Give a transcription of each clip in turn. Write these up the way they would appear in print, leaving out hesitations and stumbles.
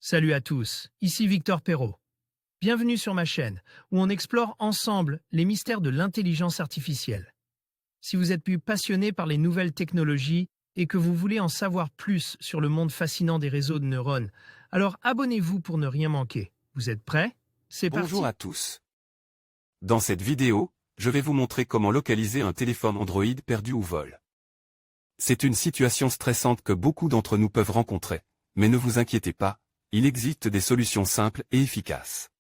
Salut à tous, ici Victor Perrault. Bienvenue sur ma chaîne, où on explore ensemble les mystères de l'intelligence artificielle. Si vous êtes plus passionné par les nouvelles technologies et que vous voulez en savoir plus sur le monde fascinant des réseaux de neurones, alors abonnez-vous pour ne rien manquer. Vous êtes prêts? C'est parti. Bonjour à tous. Dans cette vidéo, je vais vous montrer comment localiser un téléphone Android perdu ou vol. C'est une situation stressante que beaucoup d'entre nous peuvent rencontrer, mais ne vous inquiétez pas, il existe des solutions simples et efficaces.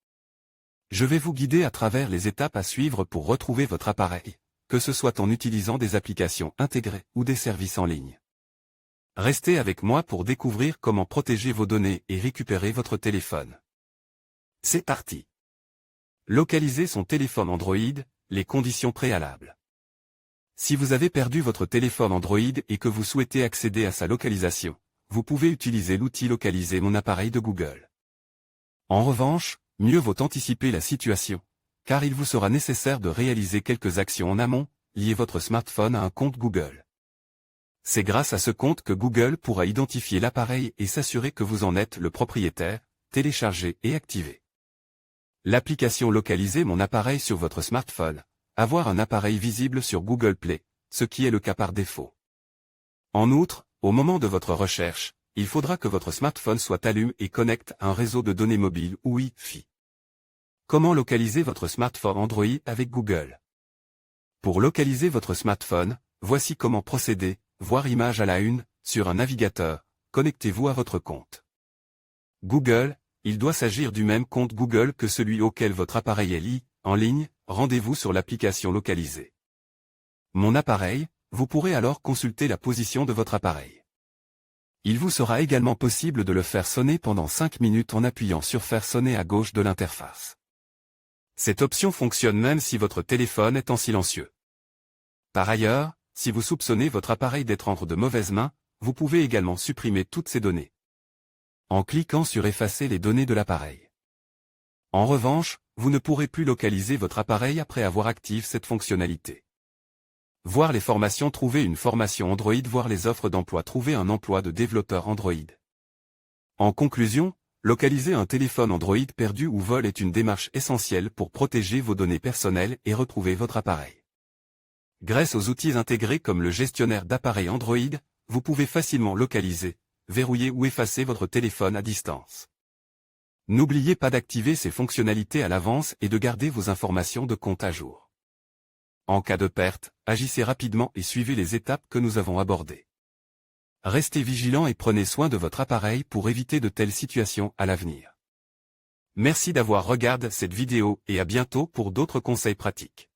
Je vais vous guider à travers les étapes à suivre pour retrouver votre appareil, que ce soit en utilisant des applications intégrées ou des services en ligne. Restez avec moi pour découvrir comment protéger vos données et récupérer votre téléphone. C'est parti. Localiser son téléphone Android, les conditions préalables. Si vous avez perdu votre téléphone Android et que vous souhaitez accéder à sa localisation, vous pouvez utiliser l'outil Localiser mon appareil de Google. En revanche, mieux vaut anticiper la situation, car il vous sera nécessaire de réaliser quelques actions en amont, lier votre smartphone à un compte Google. C'est grâce à ce compte que Google pourra identifier l'appareil et s'assurer que vous en êtes le propriétaire, télécharger et activer. L'application Localiser mon appareil sur votre smartphone, avoir un appareil visible sur Google Play, ce qui est le cas par défaut. En outre, au moment de votre recherche, il faudra que votre smartphone soit allumé et connecte à un réseau de données mobiles ou Wi-Fi. Comment localiser votre smartphone Android avec Google? Pour localiser votre smartphone, voici comment procéder, voir image à la une, sur un navigateur, connectez-vous à votre compte. Google, il doit s'agir du même compte Google que celui auquel votre appareil est lié, en ligne, rendez-vous sur l'application Localiser. Mon appareil, vous pourrez alors consulter la position de votre appareil. Il vous sera également possible de le faire sonner pendant 5 minutes en appuyant sur Faire sonner à gauche de l'interface. Cette option fonctionne même si votre téléphone est en silencieux. Par ailleurs, si vous soupçonnez votre appareil d'être entre de mauvaises mains, vous pouvez également supprimer toutes ces données en cliquant sur Effacer les données de l'appareil. En revanche, vous ne pourrez plus localiser votre appareil après avoir activé cette fonctionnalité. Voir les formations, trouver une formation Android, voir les offres d'emploi, trouver un emploi de développeur Android. En conclusion, localiser un téléphone Android perdu ou vol est une démarche essentielle pour protéger vos données personnelles et retrouver votre appareil. Grâce aux outils intégrés comme le gestionnaire d'appareils Android, vous pouvez facilement localiser, verrouiller ou effacer votre téléphone à distance. N'oubliez pas d'activer ces fonctionnalités à l'avance et de garder vos informations de compte à jour. En cas de perte, agissez rapidement et suivez les étapes que nous avons abordées. Restez vigilants et prenez soin de votre appareil pour éviter de telles situations à l'avenir. Merci d'avoir regardé cette vidéo et à bientôt pour d'autres conseils pratiques.